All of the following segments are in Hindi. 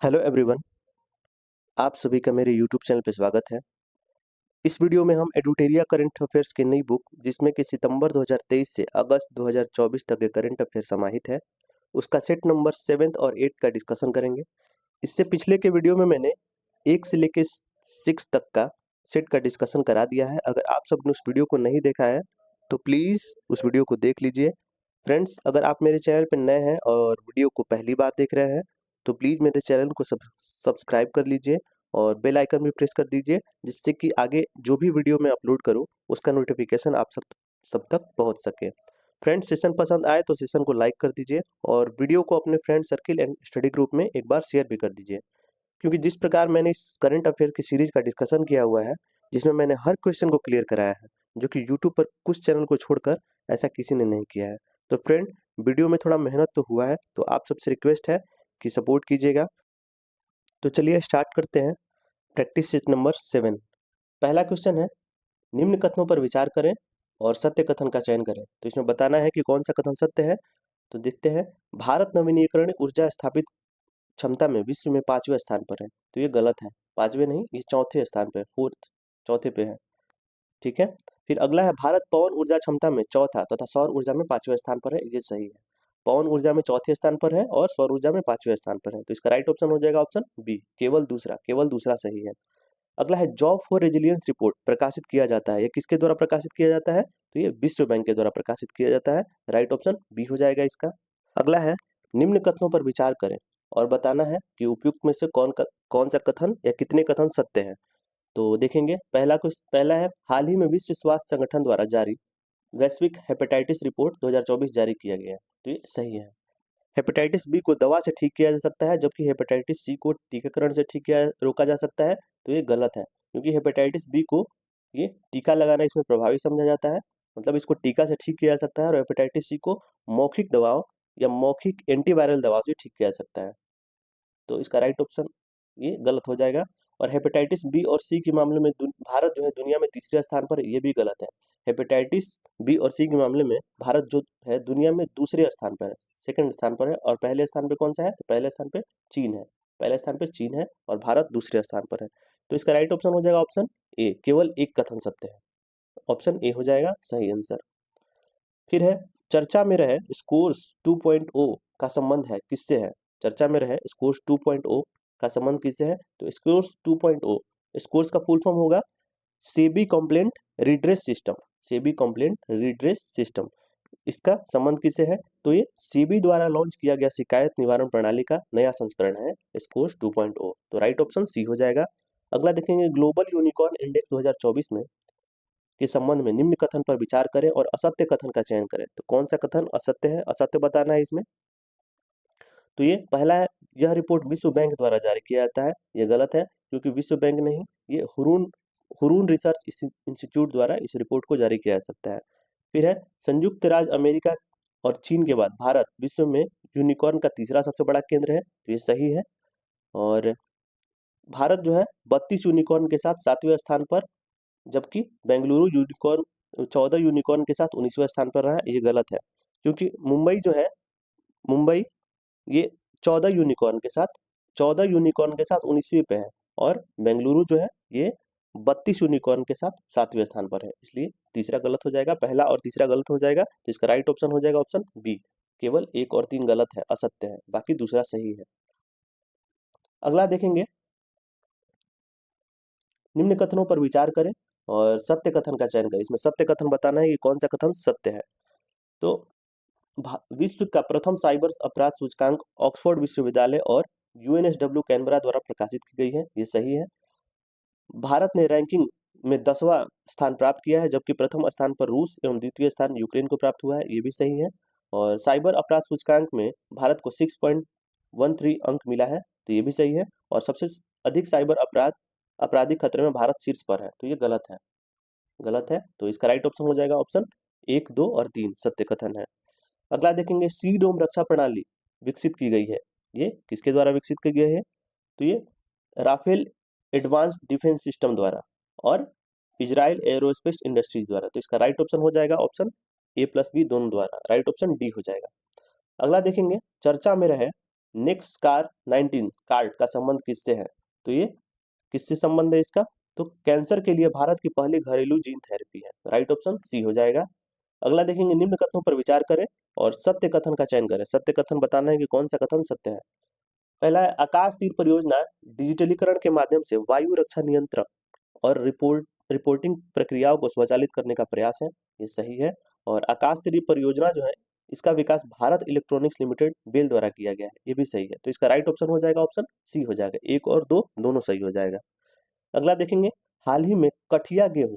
हेलो एवरीवन, आप सभी का मेरे यूट्यूब चैनल पे स्वागत है। इस वीडियो में हम एडुटेरिया करंट अफेयर्स की नई बुक जिसमें कि सितंबर 2023 से अगस्त 2024 तक के करंट अफेयर समाहित है, उसका सेट नंबर 7th और 8th का डिस्कशन करेंगे। इससे पिछले के वीडियो में मैंने 1 से लेके 6 तक का सेट का डिस्कशन करा दिया है। अगर आप सबने उस वीडियो को नहीं देखा है तो प्लीज़ उस वीडियो को देख लीजिए। फ्रेंड्स, अगर आप मेरे चैनल पर नए हैं और वीडियो को पहली बार देख रहे हैं तो प्लीज़ मेरे चैनल को सब्सक्राइब कर लीजिए और बेल आइकन भी प्रेस कर दीजिए, जिससे कि आगे जो भी वीडियो मैं अपलोड करूं उसका नोटिफिकेशन आप सब तक पहुंच सके। फ्रेंड्स, सेशन पसंद आए तो सेशन को लाइक कर दीजिए और वीडियो को अपने friend circle and study group में एक बार शेयर भी कर दीजिए, क्योंकि जिस प्रकार मैंने इस करंट अफेयर की सीरीज का डिस्कशन किया हुआ है, जिसमें मैंने हर क्वेश्चन को क्लियर कराया है, जो कि यूट्यूब पर कुछ चैनल को छोड़कर ऐसा किसी ने नहीं किया है। तो फ्रेंड, वीडियो में थोड़ा मेहनत तो हुआ है, तो आप सबसे रिक्वेस्ट है कि सपोर्ट कीजिएगा। तो चलिए स्टार्ट करते हैं। Practice set number 7। पहला क्वेश्चन है, निम्न कथनों पर विचार करें और सत्य कथन का चयन करें। तो इसमें बताना है कि कौन सा कथन सत्य है। तो देखते हैं, भारत नवीनीकरण ऊर्जा स्थापित क्षमता में विश्व में 5वें स्थान पर है। तो ये गलत है, 5वें नहीं, ये चौथे स्थान पे, फोर्थ, चौथे पे है। ठीक है। फिर अगला है, भारत पवन ऊर्जा क्षमता में चौथा तथा सौर ऊर्जा में 5वें स्थान पर है। ये सही है, पवन ऊर्जा में चौथे स्थान पर है और सौर ऊर्जा में 5वें स्थान पर है। तो इसका राइट ऑप्शन हो जाएगा ऑप्शन बी, केवल दूसरा सही है। अगला है, जॉब फॉर रेजिलियंस रिपोर्ट प्रकाशित किया जाता है, ये किसके द्वारा प्रकाशित किया जाता है? तो ये विश्व बैंक के द्वारा प्रकाशित किया जाता है। राइट ऑप्शन बी हो जाएगा इसका। अगला है, निम्न कथनों पर विचार करें और बताना है कि उपयुक्त में से कौन सा कथन या कितने कथन सत्य है। तो देखेंगे, पहला है, हाल ही में विश्व स्वास्थ्य संगठन द्वारा जारी वैश्विक हेपेटाइटिस रिपोर्ट 2024 जारी किया गया है। तो ये सही है। हेपेटाइटिस बी को दवा से ठीक किया जा सकता है, जबकि हेपेटाइटिस सी को टीकाकरण से रोका जा सकता है। तो ये गलत है, क्योंकि हेपेटाइटिस बी को ये टीका लगाना इसमें प्रभावी समझा जाता है, मतलब इसको टीका से ठीक किया जा सकता है, और हेपेटाइटिस सी को मौखिक दवाओं या मौखिक एंटीवायरल दवाओं से ठीक किया जा सकता है। तो इसका राइट ऑप्शन ये गलत हो जाएगा। और हेपेटाइटिस बी और सी के मामले में भारत जो है दुनिया में तीसरे स्थान पर है, ये भी गलत है। हेपेटाइटिस बी और सी के मामले में भारत जो है दुनिया में दूसरे स्थान पर है, सेकंड स्थान पर है। और पहले स्थान पे कौन सा है? तो पहले स्थान पे चीन है, पहले स्थान पे चीन है और भारत दूसरे स्थान पर है। तो इसका राइट ऑप्शन हो जाएगा ऑप्शन ए, केवल एक कथन सत्य है। ऑप्शन ए हो जाएगा सही आंसर। फिर है, चर्चा में रहे स्कोर्स 2.0 का संबंध है किससे है? चर्चा में रहे स्कोर्स 2.0 का संबंध किससे है? तो स्कोर्स 2.0, स्कोर्स का फुल फॉर्म होगा SEBI complaint redress system. SEBI complaint redress system, इसका संबंध किससे है? तो ये सेबी द्वारा लॉन्च किया गया शिकायत निवारण प्रणाली का नया संस्करण है स्कोर्स 2.0। तो राइट ऑप्शन सी हो जाएगा। अगला देखेंगे, ग्लोबल यूनिकॉर्न इंडेक्स 2024 में के संबंध में निम्न कथन पर विचार करें और असत्य कथन का चयन करें। तो कौन सा कथन असत्य है, असत्य बताना है इसमें। तो ये पहला है, यह रिपोर्ट विश्व बैंक द्वारा जारी किया जाता है। ये गलत है, क्योंकि विश्व बैंक नहीं, ये हुरून हुरून रिसर्च इंस्टीट्यूट द्वारा इस रिपोर्ट को जारी किया जा सकता है। फिर है, संयुक्त राज्य अमेरिका और चीन के बाद भारत विश्व में यूनिकॉर्न का तीसरा सबसे बड़ा केंद्र है। तो ये सही है। और भारत जो है 32 यूनिकॉर्न के साथ 7वें स्थान पर, जबकि बेंगलुरु यूनिकॉर्न 14 यूनिकॉर्न के साथ 19वें स्थान पर रहा है। ये गलत है, क्योंकि मुंबई जो है, मुंबई ये 14 यूनिकॉर्न के साथ 19वीं पे है, और बेंगलुरु जो है ये 32 यूनिकॉर्न के साथ 7वें स्थान पर है। इसलिए तीसरा गलत हो जाएगा, पहला और तीसरा गलत हो जाएगा। तो इसका राइट ऑप्शन हो जाएगा ऑप्शन बी, केवल 1 और 3 गलत है, असत्य है, बाकी दूसरा सही है। अगला देखेंगे, निम्न कथनों पर विचार करें और सत्य कथन का चयन करें। इसमें सत्य कथन बताना है कि कौन सा कथन सत्य है। तो विश्व का प्रथम साइबर अपराध सूचकांक ऑक्सफोर्ड विश्वविद्यालय और यूएनएसडब्ल्यू कैनबरा द्वारा प्रकाशित की गई है। ये सही है। भारत ने रैंकिंग में 10वां स्थान प्राप्त किया है, जबकि प्रथम स्थान पर रूस एवं द्वितीय स्थान यूक्रेन को प्राप्त हुआ है। ये भी सही है। और साइबर अपराध सूचकांक में भारत को 6.13 अंक मिला है। तो ये भी सही है। और सबसे अधिक साइबर आपराधिक खतरे में भारत शीर्ष पर है। तो ये गलत है, गलत है। तो इसका राइट ऑप्शन हो जाएगा ऑप्शन 1, 2 और 3 सत्य कथन है। अगला देखेंगे, सी डोम रक्षा प्रणाली विकसित की गई है। ये किसके द्वारा विकसित की गई है? तो ये राफेल एडवांस्ड डिफेंस सिस्टम द्वारा और इजराइल एरोस्पेस इंडस्ट्रीज द्वारा। तो इसका राइट ऑप्शन हो जाएगा ऑप्शन ए प्लस बी दोनों द्वारा। राइट ऑप्शन डी हो जाएगा। अगला देखेंगे, चर्चा में रहे नेक्स्ट कार 19 कार्ड का संबंध किससे है? तो ये किससे संबंध है इसका? तो कैंसर के लिए भारत की पहली घरेलू जीन थेरेपी है। राइट ऑप्शन सी हो जाएगा। अगला देखेंगे, निम्न कथनों पर विचार करें और सत्य कथन का चयन करें। सत्य कथन बताना है कि कौन सा कथन सत्य है। पहला है, आकाश तीर परियोजना डिजिटलीकरण के माध्यम से वायु रक्षा नियंत्रण और रिपोर्टिंग प्रक्रियाओं को स्वचालित करने का प्रयास है। ये सही है। और आकाश तीर परियोजना जो है इसका विकास भारत इलेक्ट्रॉनिक्स लिमिटेड बेल द्वारा किया गया है। ये भी सही है। तो इसका राइट ऑप्शन हो जाएगा ऑप्शन सी हो जाएगा। 1 और 2 दोनों सही हो जाएगा। अगला देखेंगे, हाल ही में कठिया गेहूं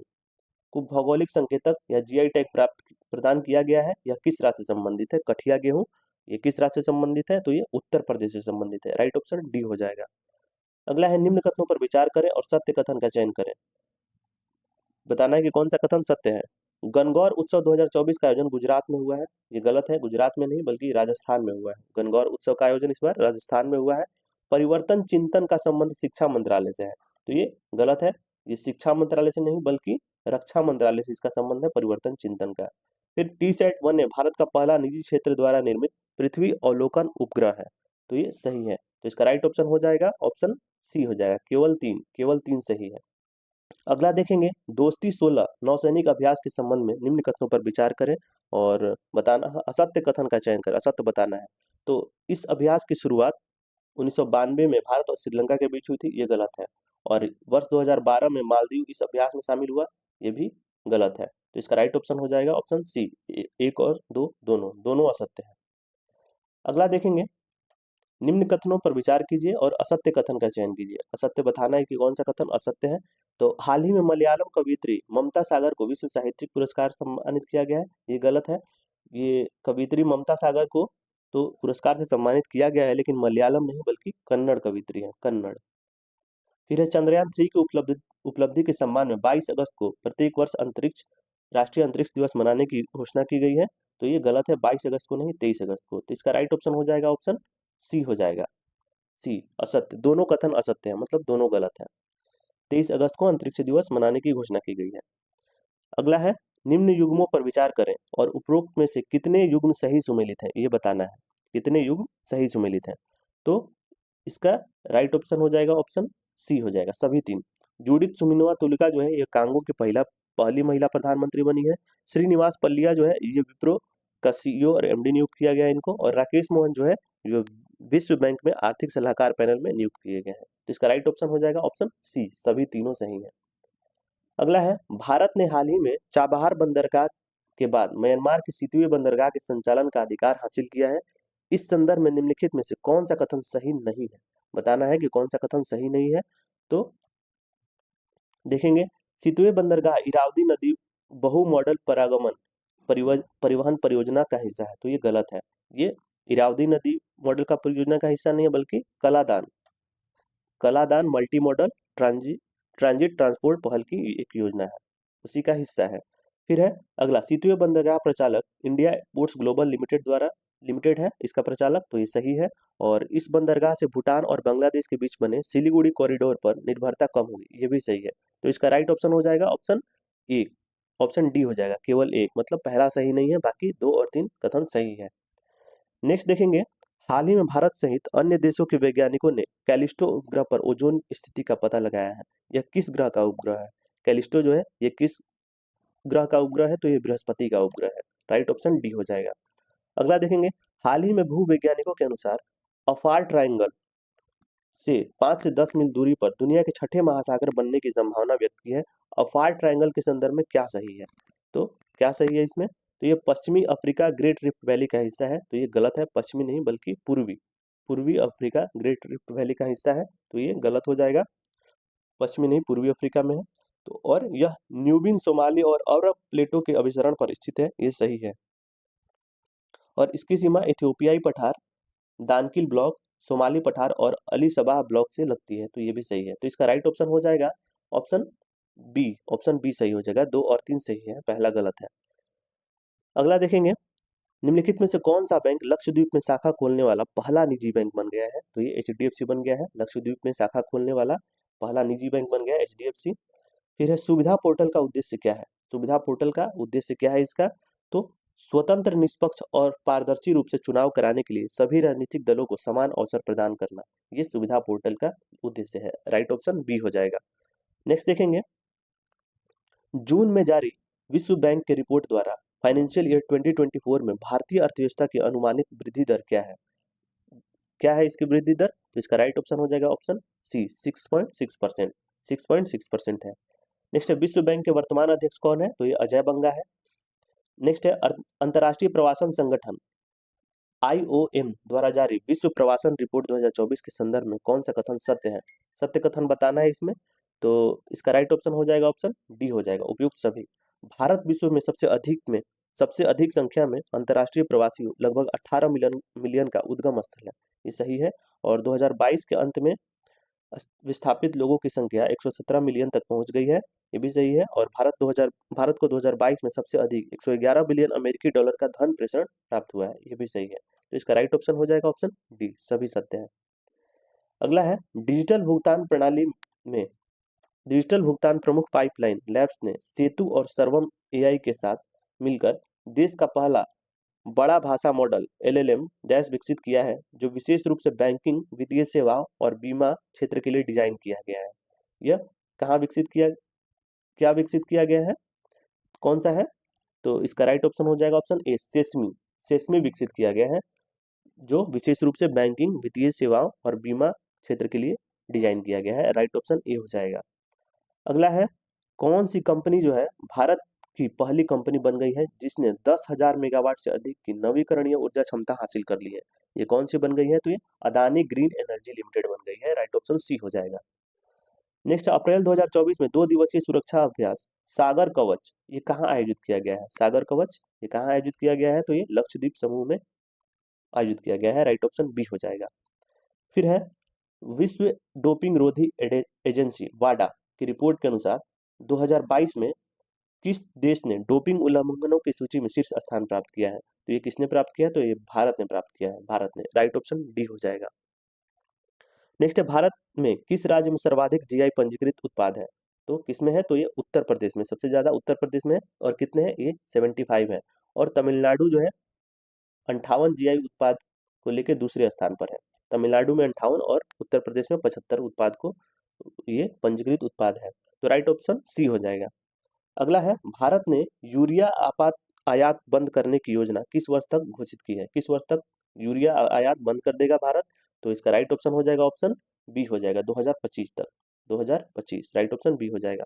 को भौगोलिक संकेतक या जीआई टैग प्रदान किया गया है। यह किस राज्य से संबंधित है? कठिया गेहूं ये किस राज्य से संबंधित है? तो ये उत्तर प्रदेश से संबंधित है। राइट ऑप्शन डी हो जाएगा। अगला है, निम्न कथनों पर विचार करें और सत्य कथन का चयन करें। बताना है कि कौन सा कथन सत्य है। गणगौर उत्सव 2024 का आयोजन गुजरात में हुआ है। ये गलत है, गुजरात में नहीं बल्कि राजस्थान में हुआ है। गणगौर उत्सव का आयोजन इस बार राजस्थान में हुआ है। परिवर्तन चिंतन का संबंध शिक्षा मंत्रालय से है। तो ये गलत है, ये शिक्षा मंत्रालय से नहीं बल्कि रक्षा मंत्रालय से इसका संबंध है परिवर्तन चिंतन का। फिर TSAT-1 है भारत का पहला निजी क्षेत्र द्वारा निर्मित पृथ्वी अवलोकन उपग्रह है। तो ये सही है। तो इसका राइट ऑप्शन हो जाएगा ऑप्शन सी हो जाएगा। केवल तीन सही है। अगला देखेंगे, दोस्ती 16 नौसैनिक अभ्यास के संबंध में निम्न कथनों पर विचार करें और बताना असत्य कथन का चयन करें। असत्य बताना है। तो इस अभ्यास की शुरुआत 1992 में भारत और श्रीलंका के बीच हुई थी। ये गलत है। और वर्ष 2012 में मालदीव इस अभ्यास में शामिल हुआ। ये भी गलत है। तो इसका राइट ऑप्शन हो जाएगा ऑप्शन सी। 1 और 2 दोनों असत्य है। अगला देखेंगे, निम्न कथनों पर विचार कीजिए और असत्य कथन का चयन कीजिए। असत्य बताना है कि कौन सा कथन असत्य है। तो हाल ही में मलयालम कवियत्री ममता सागर को विश्व साहित्यिक पुरस्कार सम्मानित किया गया है। ये गलत है। ये कवियत्री ममता सागर को तो पुरस्कार से सम्मानित किया गया है, लेकिन मलयालम नहीं बल्कि कन्नड़ कवियत्री है, कन्नड़। फिर है, चंद्रयान 3 की उपलब्धि के सम्मान में 22 अगस्त को प्रत्येक वर्ष राष्ट्रीय अंतरिक्ष दिवस मनाने की घोषणा की गई है। तो ये गलत है, 22 अगस्त को नहीं 23 अगस्त को। तो इसका राइट ऑप्शन हो जाएगा ऑप्शन सी हो जाएगा। सी असत्य, दोनों कथन असत्य है, मतलब दोनों गलत है। 23 अगस्त को अंतरिक्ष दिवस मनाने की घोषणा की गई है। अगला है, निम्न युग्मों पर विचार करें और उपरोक्त में से कितने युग्म सही सुमेलित है ये बताना है। कितने युग्म सही सुमेलित है? तो इसका राइट ऑप्शन हो जाएगा ऑप्शन सी हो जाएगा, सभी 3। जूडिथ सुमिनोवा तुलिका जो है ये कांगो की पहली महिला प्रधानमंत्री बनी है। श्रीनिवास पल्लिया जो है ये विप्रो का CEO और MD नियुक्त किया गया है इनको। और राकेश मोहन जो है जो विश्व बैंक में आर्थिक सलाहकार पैनल में नियुक्त किए गए हैं। तो इसका राइट ऑप्शन हो जाएगा ऑप्शन सी, सभी तीनों सही है। अगला है, भारत ने हाल ही में चाबहार बंदरगाह के बाद म्यांमार की सितवे बंदरगाह के संचालन का अधिकार हासिल किया है। इस संदर्भ में निम्नलिखित में से कौन सा कथन सही नहीं है? बताना है कि कौन सा कथन सही नहीं है। तो देखेंगे, सितवे बंदरगाह इरावदी नदी बहु मॉडल परिवहन परियोजना का हिस्सा है। तो ये गलत है। ये इरावदी नदी मॉडल का परियोजना का हिस्सा नहीं है बल्कि Kaladan multi modal transit transport पहल की एक योजना है, उसी का हिस्सा है। फिर है अगला, सितवे बंदरगाह प्रचालक इंडिया पोर्ट्स ग्लोबल लिमिटेड है इसका प्रचालक। तो ये सही है। और इस बंदरगाह से भूटान और बांग्लादेश के बीच बने सिलीगुड़ी कॉरिडोर पर निर्भरता कम होगी। ये भी सही है। तो इसका राइट ऑप्शन हो जाएगा ऑप्शन ए, ऑप्शन डी हो जाएगा। केवल एक, मतलब पहला सही नहीं है, बाकी 2 और 3 कथन सही है। नेक्स्ट देखेंगे, हाल ही में भारत सहित अन्य देशों के वैज्ञानिकों ने कैलिस्टो उपग्रह पर ओजोन स्थिति का पता लगाया है। यह किस ग्रह का उपग्रह है? कैलिस्टो जो है ये किस ग्रह का उपग्रह है? तो ये बृहस्पति का उपग्रह है। राइट ऑप्शन डी हो जाएगा। अगला देखेंगे, हाल ही में भूवैज्ञानिकों के अनुसार अफार ट्रायंगल से 5 से 10 मील दूरी पर दुनिया के छठे महासागर बनने की संभावना व्यक्त की है। अफार ट्रायंगल के संदर्भ में क्या सही है? तो क्या सही है इसमें? तो ये पश्चिमी अफ्रीका ग्रेट रिफ्ट वैली का हिस्सा है। तो ये गलत है, पश्चिमी नहीं बल्कि पूर्वी अफ्रीका ग्रेट रिफ्ट वैली का हिस्सा है। तो ये गलत हो जाएगा, पश्चिमी नहीं पूर्वी अफ्रीका में है। तो और यह न्यूबिन, सोमाली और अरब प्लेटो के अभिसरण पर स्थित है। ये सही है। और इसकी सीमा इथियोपियाई पठार, दानकिल ब्लॉक, सोमाली पठार और अली सबाह ब्लॉक से लगती है। तो ये भी सही है। तो इसका राइट ऑप्शन हो जाएगा ऑप्शन बी सही हो जाएगा। 2 और 3 सही है, पहला गलत है। अगला देखेंगे, निम्नलिखित में से कौन सा बैंक लक्षद्वीप में शाखा खोलने वाला पहला निजी बैंक बन गया है? तो ये HDFC बन गया है। लक्षद्वीप में शाखा खोलने वाला पहला निजी बैंक बन गया HDFC। फिर है, सुविधा पोर्टल का उद्देश्य क्या है? सुविधा पोर्टल का उद्देश्य क्या है इसका? तो स्वतंत्र, निष्पक्ष और पारदर्शी रूप से चुनाव कराने के लिए सभी राजनीतिक दलों को समान अवसर प्रदान करना, ये सुविधा पोर्टल का उद्देश्य है। राइट ऑप्शन बी हो जाएगा। नेक्स्ट देखेंगे, जून में जारी विश्व बैंक के रिपोर्ट द्वारा फाइनेंशियल ईयर 2024 में भारतीय अर्थव्यवस्था की अनुमानित वृद्धि दर क्या है? क्या है इसकी वृद्धि दर? तो इसका राइट ऑप्शन हो जाएगा ऑप्शन सी 6.6%। 6.6% है। नेक्स्ट है, विश्व बैंक के वर्तमान अध्यक्ष कौन है? तो ये अजय बंगा है। नेक्स्ट है, अंतर्राष्ट्रीय प्रवासन संगठन IOM द्वारा जारी विश्व प्रवासन रिपोर्ट 2024 के संदर्भ में कौन सा कथन सत्य है? सत्य कथन बताना है इसमें, तो इसका राइट ऑप्शन हो जाएगा ऑप्शन डी हो जाएगा, उपयुक्त सभी। भारत विश्व में सबसे अधिक संख्या में अंतर्राष्ट्रीय प्रवासी लगभग 18 मिलियन का उद्गम स्थल है, ये सही है। और 2022 के अंत में विस्थापित लोगों की संख्या 117 मिलियन तक पहुंच गई है, ये भी सही है। और भारत को 2022 में सबसे अधिक 111 बिलियन अमेरिकी डॉलर का धन प्रेषण प्राप्त हुआ है, ये भी सही है। तो इसका राइट ऑप्शन हो जाएगा ऑप्शन डी, सभी सत्य है। अगला है, डिजिटल भुगतान प्रणाली में डिजिटल भुगतान प्रमुख पाइपलाइन लैब्स ने सेतु और सर्वम AI के साथ मिलकर देश का पहला बड़ा भाषा मॉडल LLM डैश विकसित किया है, जो विशेष रूप से बैंकिंग, वित्तीय सेवाओं और बीमा क्षेत्र के लिए डिजाइन किया गया है। यह कहाँ विकसित किया गया है? कौन सा है? तो इसका राइट ऑप्शन हो जाएगा ऑप्शन ए, सेस्मी विकसित किया गया है, जो विशेष रूप से बैंकिंग, वित्तीय सेवाओं और बीमा क्षेत्र के लिए डिजाइन किया गया है। राइट ऑप्शन ए हो जाएगा। अगला है, कौन सी कंपनी जो है भारत की पहली कंपनी बन गई है जिसने 10,000 मेगावाट से अधिक की नवीकरणीय ऊर्जा क्षमता हासिल कर ली है? ये कौन सी बन गई है? तो ये अदानी ग्रीन एनर्जी लिमिटेड बन गई है। राइट ऑप्शन सी हो जाएगा। नेक्स्ट, अप्रैल 2024 में 2 दिवसीय सुरक्षा अभ्यास सागर कवच, ये कहाँ आयोजित किया गया है? सागर कवच ये कहाँ आयोजित किया गया है? तो ये लक्षद्वीप समूह में आयोजित किया गया है। राइट ऑप्शन बी हो जाएगा। फिर है, विश्व डोपिंग रोधी एजेंसी वाडा की रिपोर्ट के अनुसार 2022 में किस देश ने डोपिंग उल्लंघनों की सूची में शीर्ष स्थान प्राप्त किया है? तो ये किसने प्राप्त किया है? तो ये भारत ने प्राप्त किया है, भारत ने। राइट ऑप्शन डी हो जाएगा। नेक्स्ट है, भारत में किस राज्य में सर्वाधिक GI पंजीकृत उत्पाद है? तो किसमें है? तो ये उत्तर प्रदेश में, सबसे ज्यादा उत्तर प्रदेश में है। और कितने हैं? ये 75 है। और तमिलनाडु जो है 58 GI उत्पाद को लेकर दूसरे स्थान पर है। तमिलनाडु में 58 और उत्तर प्रदेश में 75 उत्पाद को ये पंजीकृत उत्पाद है। तो राइट ऑप्शन सी हो जाएगा। अगला है, भारत ने यूरिया आयात बंद करने की योजना किस वर्ष तक घोषित की है? किस वर्ष तक यूरिया आयात बंद कर देगा भारत? तो इसका राइट ऑप्शन हो जाएगा ऑप्शन बी हो जाएगा, 2025 तक। 2025 राइट ऑप्शन बी हो जाएगा।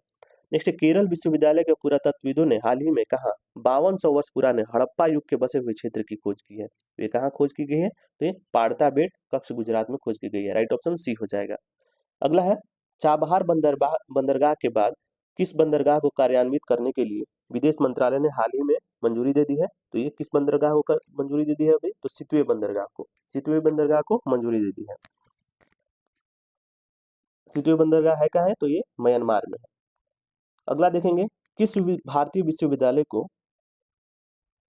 नेक्स्ट, केरल विश्वविद्यालय के पुरातत्वविदों ने हाल ही में कहा 5200 वर्ष पुराने हड़प्पा युग के बसे हुए क्षेत्र की खोज की है? तो ये कहाँ खोज की गई है? तो ये पाड़ता बेट, कच्छ, गुजरात में खोज की गई है। राइट ऑप्शन सी हो जाएगा। अगला है, चाबहार बंदरगाह के बाद किस बंदरगाह को कार्यान्वित करने के लिए विदेश मंत्रालय ने हाल ही में मंजूरी दे दी है? तो ये किस बंदरगाह को मंजूरी दे दी है अभी? तो सितवे बंदरगाह को मंजूरी दे दी है। सितवे बंदरगाह है कहाँ है? तो ये म्यांमार में है। अगला देखेंगे, किस भारतीय विश्वविद्यालय को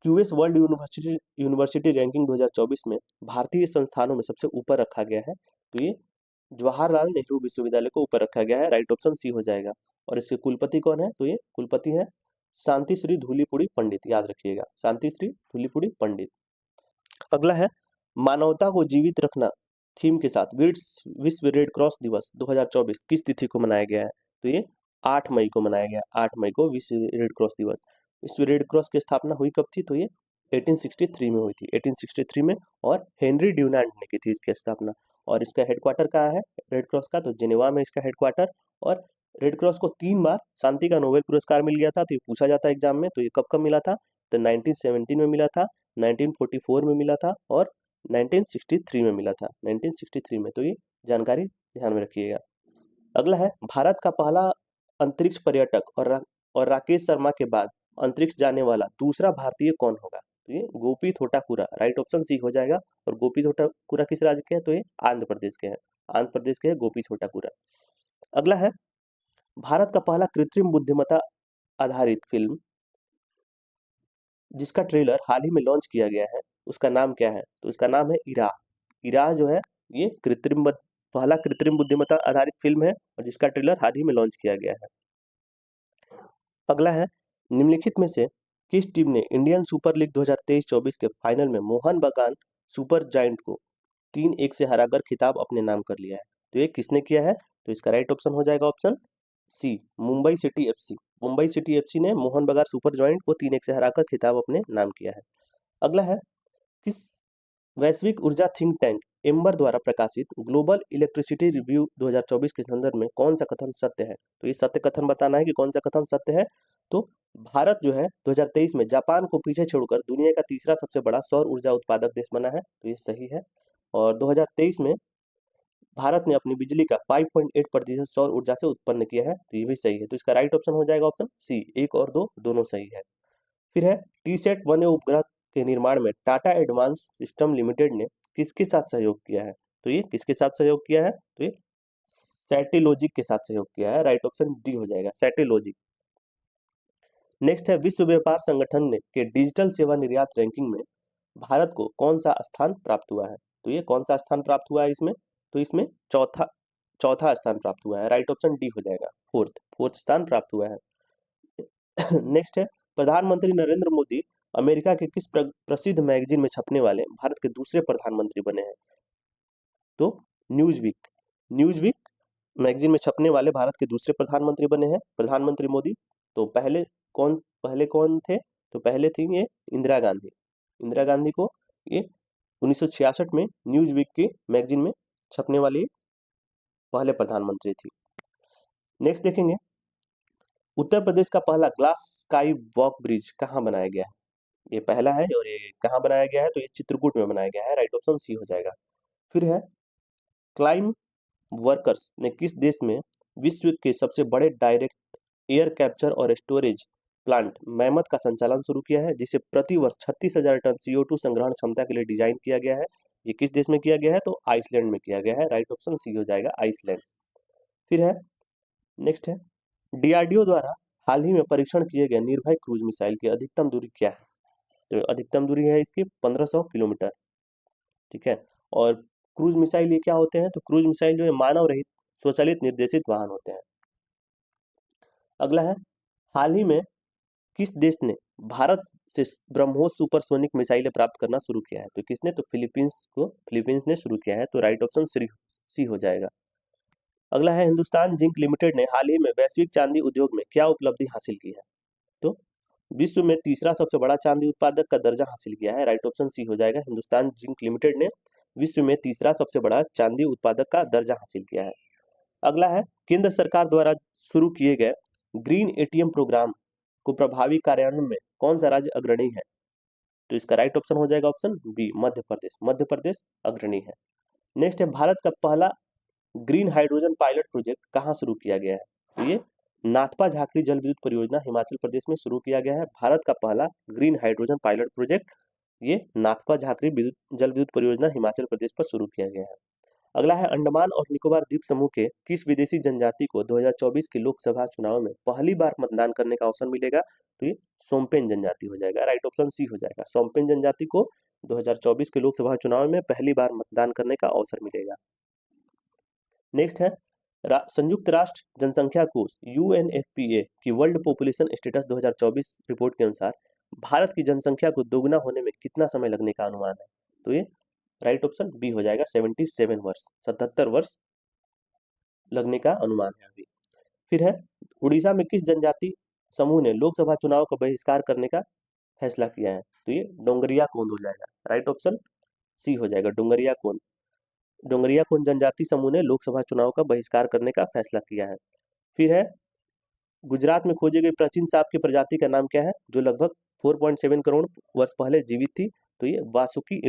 QS वर्ल्ड यूनिवर्सिटी रैंकिंग 2024 में भारतीय संस्थानों में सबसे ऊपर रखा गया है? तो ये जवाहरलाल नेहरू विश्वविद्यालय को ऊपर रखा गया है। राइट ऑप्शन सी हो जाएगा। और इसके कुलपति कौन है? तो ये कुलपति है शांति श्री धूलीपुड़ी पंडित, याद रखिएगा, शांति श्री धूलीपुड़ी पंडित। अगला है, मानवता को जीवित रखना थीम के साथ विश्व रेड क्रॉस दिवस 2024 किस तिथि को मनाया गया है? तो ये 8 मई को मनाया गया। 8 मई को विश्व रेड क्रॉस दिवस। विश्व रेड क्रॉस की स्थापना हुई कब थी? तो ये 1863 में हुई थी, 1863 में। और हेनरी ड्यूनांट ने की थी इसकी स्थापना। और इसका हेडक्वार्टर कहाँ है रेड क्रॉस का? तो जिनेवा में इसका हेडक्वार्टर। और रेड क्रॉस को 3 बार शांति का नोबेल पुरस्कार मिल गया था। तो ये पूछा जाता है एग्जाम में, तो ये कब कब मिला था? तो 1917 में मिला था, 1944 में मिला था और 1963 में मिला था, 1963 में। तो ये जानकारी ध्यान में रखिएगा। अगला है, भारत का पहला अंतरिक्ष पर्यटक और राकेश शर्मा के बाद अंतरिक्ष जाने वाला दूसरा भारतीय कौन होगा? तो ये गोपी थोटाकुरा। राइट ऑप्शन सी हो जाएगा। और गोपी थोटाकुरा किस राज्य के हैं? तो ये आंध्र प्रदेश के हैं। आंध्र प्रदेश के हैं गोपी थोटाकुरा। अगला है, भारत का पहला कृत्रिम बुद्धिमत्ता आधारित फिल्म जिसका ट्रेलर हाल ही में लॉन्च किया गया है, उसका नाम क्या है? तो इसका नाम है इरा। इरा जो है ये पहला कृत्रिम बुद्धिमत्ता आधारित फिल्म है और जिसका ट्रेलर हाल ही में लॉन्च किया गया है। अगला है, निम्नलिखित में से किस टीम ने इंडियन सुपर लीग 2023-24 के फाइनल में मोहन बगान सुपर जायंट को 3-1 से हराकर खिताब अपने नाम कर लिया है? तो ये किसने किया है? तो इसका राइट ऑप्शन हो जाएगा option C, Mumbai city FC. Mumbai city FC ने मोहन बगान सुपर जायंट को 3-1 से हराकर खिताब अपने नाम किया है। अगला है, किस वैश्विक ऊर्जा थिंक टैंक एम्बर द्वारा प्रकाशित ग्लोबल इलेक्ट्रिसिटी रिव्यू 2024 के संदर्भ में कौन सा कथन सत्य है? तो ये सत्य कथन बताना है कि कौन सा कथन सत्य है। तो भारत जो है 2023 में जापान को पीछे छोड़कर दुनिया का तीसरा सबसे बड़ा सौर ऊर्जा उत्पादक देश बना है, तो ये सही है। और 2023 में भारत ने अपनी बिजली का 5.8% सौर ऊर्जा से उत्पन्न किया है, तो ये भी सही है। तो इसका राइट ऑप्शन हो जाएगा ऑप्शन सी, 1 और 2 दोनों सही है। फिर है, टीसैट 1 उपग्रह के निर्माण में टाटा एडवांस सिस्टम लिमिटेड ने किसके साथ सहयोग किया है? तो ये किसके साथ सहयोग किया है? तो ये सैटेलॉजिक के साथ सहयोग किया है, राइट ऑप्शन डी हो जाएगा, सैटेलॉजिक। नेक्स्ट है, विश्व व्यापार संगठन ने के डिजिटल सेवा निर्यात रैंकिंग में भारत को कौन सा स्थान प्राप्त हुआ है? तो ये कौन सा स्थान प्राप्त हुआ है इसमें? तो इसमें चौथा स्थान प्राप्त हुआ है, राइट ऑप्शन डी हो जाएगा, फोर्थ स्थान प्राप्त हुआ है। नेक्स्ट है, प्रधानमंत्री नरेंद्र मोदी अमेरिका के किस प्रसिद्ध मैगजीन में छपने वाले भारत के दूसरे प्रधानमंत्री बने हैं? तो न्यूज़वीक मैगजीन में छपने वाले भारत के दूसरे प्रधानमंत्री बने हैं प्रधानमंत्री मोदी। तो पहले कौन थे? तो पहले थी ये इंदिरा गांधी को ये 1966 में न्यूज़वीक के मैगजीन में छपने वाली पहले प्रधानमंत्री थी। नेक्स्ट देखेंगे, उत्तर प्रदेश का पहला ग्लास स्काई वॉक ब्रिज कहाँ बनाया गया है? ये पहला है और ये कहाँ बनाया गया है? तो ये चित्रकूट में बनाया गया है, राइट ऑप्शन सी हो जाएगा। फिर है, क्लाइम वर्कर्स ने किस देश में विश्व के सबसे बड़े डायरेक्ट एयर कैप्चर और स्टोरेज प्लांट मैमत का संचालन शुरू किया है, जिसे प्रति वर्ष 36,000 टन CO2 संग्रहण क्षमता के लिए डिजाइन किया गया है? ये किस देश में किया गया है? तो आइसलैंड में किया गया है, राइट ऑप्शन सी हो जाएगा, आइसलैंड। फिर है, नेक्स्ट है, DRDO द्वारा हाल ही में परीक्षण किए गए निर्भय क्रूज मिसाइल की अधिकतम दूरी क्या है? तो अधिकतम दूरी है इसकी 1500 किलोमीटर, ठीक है। और क्रूज मिसाइल ये क्या होते हैं? तो क्रूज मिसाइल जो है मानव रहित स्वचालित निर्देशित वाहन होते हैं। अगला है, हाल ही में किस देश ने भारत से ब्रह्मोस सुपरसोनिक मिसाइलें प्राप्त करना शुरू किया है? तो किसने? तो फिलीपींस ने शुरू किया है, तो राइट ऑप्शन सी हो जाएगा। अगला है, हिंदुस्तान जिंक लिमिटेड ने हाल ही में वैश्विक चांदी उद्योग में क्या उपलब्धि हासिल की है? तो विश्व में तीसरा सबसे बड़ा चांदी उत्पादक का दर्जा हासिल किया है, राइट ऑप्शन सी हो जाएगा। हिंदुस्तान जिंक लिमिटेड ने विश्व में तीसरा सबसे बड़ा चांदी उत्पादक का दर्जा हासिल किया है। अगला है, केंद्र सरकार द्वारा शुरू किए गए ग्रीन ATM प्रोग्राम को प्रभावी कार्यान्वयन में कौन सा राज्य अग्रणी है? तो इसका राइट ऑप्शन हो जाएगा ऑप्शन बी, मध्य प्रदेश अग्रणी है। नेक्स्ट है, भारत का पहला ग्रीन हाइड्रोजन पायलट प्रोजेक्ट कहाँ शुरू किया गया है? तो ये नाथपा झाकरी जल विद्युत परियोजना हिमाचल प्रदेश में शुरू किया गया है। भारत का पहला ग्रीन हाइड्रोजन पायलट प्रोजेक्ट ये नाथपा झाकरी जल विद्युत परियोजना हिमाचल प्रदेश पर शुरू किया गया है। अगला है, अंडमान और निकोबार द्वीप समूह के किस विदेशी जनजाति को 2024 के लोकसभा चुनाव में पहली बार मतदान करने का अवसर मिलेगा? तो ये सोम्पेन जनजाति हो जाएगा, राइट ऑप्शन सी हो जाएगा। सोम्पेन जनजाति को 2024 के लोकसभा चुनाव में पहली बार मतदान करने का अवसर मिलेगा। नेक्स्ट है, संयुक्त राष्ट्र जनसंख्या कोष UNFPA की वर्ल्ड पॉपुलेशन स्टेटस 2024 रिपोर्ट के अनुसार भारत की जनसंख्या को दोगुना होने में कितना समय लगने का अनुमान है? तो ये राइट ऑप्शन बी हो जाएगा, 77 वर्ष लगने का अनुमान है अभी। फिर है, उड़ीसा में किस जनजाति समूह ने लोकसभा चुनाव का बहिष्कार करने का फैसला किया है? तो ये डोंगरिया कोंड हो जाएगा, राइट ऑप्शन सी हो जाएगा, डोंगरिया कोंड जनजाति समूह ने लोकसभा चुनाव का बहिष्कार करने का फैसला किया है। फिर है, गुजरात में खोजी गई प्राचीन सांप की प्रजाति का नाम क्या है, जो लगभग 4.7 करोड़ वर्ष पहले जीवित थी? तो ये वासुकी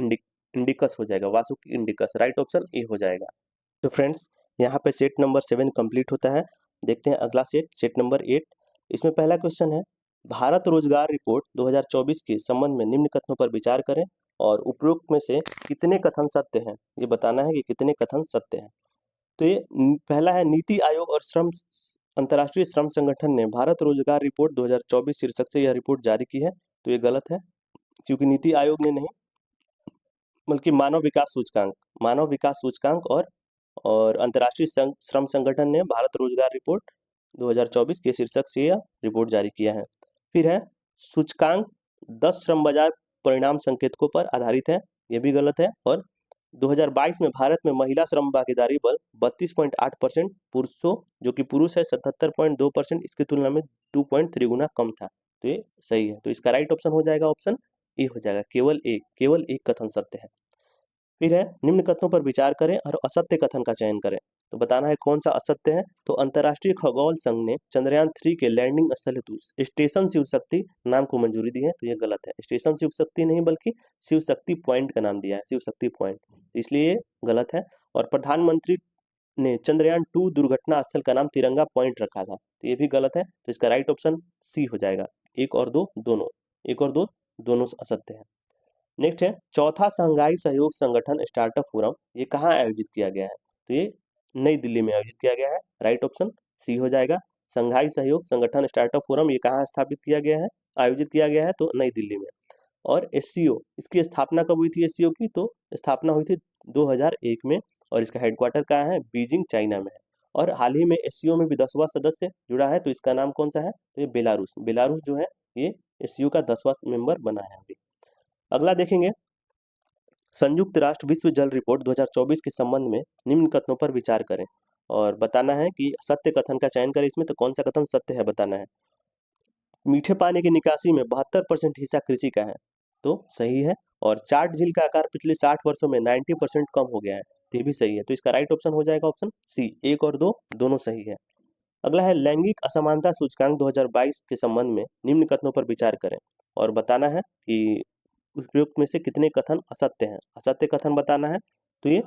इंडिकस हो जाएगा, Vasuki indicus, right option A हो जाएगा। तो फ्रेंड्स, यहाँ पे सेट नंबर 7 कंप्लीट होता है। देखते हैं अगला सेट नंबर 8। इसमें पहला क्वेश्चन है, भारत रोजगार रिपोर्ट 2024 के संबंध में निम्न कथनों पर विचार करें और उपरोक्त में से कितने कथन सत्य हैं, ये बताना है कि कितने कथन सत्य हैं। तो ये पहला है, नीति आयोग और अंतर्राष्ट्रीय श्रम संगठन ने भारत रोजगार रिपोर्ट 2024 शीर्षक से यह रिपोर्ट जारी की है। तो ये गलत है, क्योंकि नीति आयोग ने नहीं बल्कि मानव विकास सूचकांक और अंतर्राष्ट्रीय श्रम संगठन ने भारत रोजगार रिपोर्ट 2024 के शीर्षक से यह रिपोर्ट जारी किया है। फिर है, सूचकांक 10 श्रम बाजार परिणाम संकेतकों पर आधारित है, ये भी गलत है। और 2022 में भारत में महिला श्रम भागीदारी बल 32.8%, पुरुषों जो कि पुरुष है 77.2%, इसकी तुलना में 2.3 गुना कम था। तो ये सही है। तो इसका राइट ऑप्शन हो जाएगा ऑप्शन ए हो जाएगा, केवल एक कथन सत्य है। फिर है निम्न कथनों पर विचार करें और असत्य कथन का चयन करें। तो बताना है कौन सा असत्य है। तो अंतर्राष्ट्रीय खगोल संघ ने चंद्रयान 3 के लैंडिंग स्थल हेतु स्टेशन शिव शक्ति नाम को मंजूरी दी है, तो ये गलत है। स्टेशन शिव शक्ति नहीं बल्कि शिव शक्ति पॉइंट का नाम दिया है, शिव शक्ति पॉइंट, इसलिए ये गलत है। और प्रधानमंत्री ने चंद्रयान 2 दुर्घटना स्थल का नाम तिरंगा पॉइंट रखा था, तो ये भी गलत है। तो इसका राइट ऑप्शन सी हो जाएगा, 1 और 2 दोनों असत्य है। नेक्स्ट है चौथा शंघाई सहयोग संगठन स्टार्टअप फोरम, ये कहाँ आयोजित किया गया है। तो ये नई दिल्ली में आयोजित किया गया है, राइट ऑप्शन सी हो जाएगा। शंघाई सहयोग संगठन स्टार्टअप फोरम ये कहाँ स्थापित किया गया है, आयोजित किया गया है, तो नई दिल्ली में। और एससीओ, इसकी स्थापना कब हुई थी एससीओ की, तो स्थापना हुई थी 2001 में, और इसका हेडक्वार्टर कहाँ है, बीजिंग चाइना में है। और हाल ही में एससीओ में भी 10वां सदस्य जुड़ा है, तो इसका नाम कौन सा है, तो ये बेलारूस जो है ये एससीओ का 10वां मेंबर बना है अभी। अगला देखेंगे संयुक्त राष्ट्र विश्व जल रिपोर्ट 2024 के संबंध में निम्न कथनों पर विचार करें और बताना है कि सत्य कथन का चयन करें इसमें, तो कौन सा कथन सत्य है बताना है। मीठे पानी की निकासी में 72% हिस्सा कृषि का है, तो सही है। और चाट झील का आकार पिछले 60 वर्षों में 90% कम हो गया है, तो ये भी सही है। तो इसका राइट ऑप्शन हो जाएगा ऑप्शन सी, 1 और 2 दोनों सही है। अगला है लैंगिक असमानता सूचकांक 2022 के संबंध में निम्न कथनों पर विचार करें और बताना है कि उपयुक्त में से कितने कथन असत्य हैं। असत्य कथन बताना है, तो ये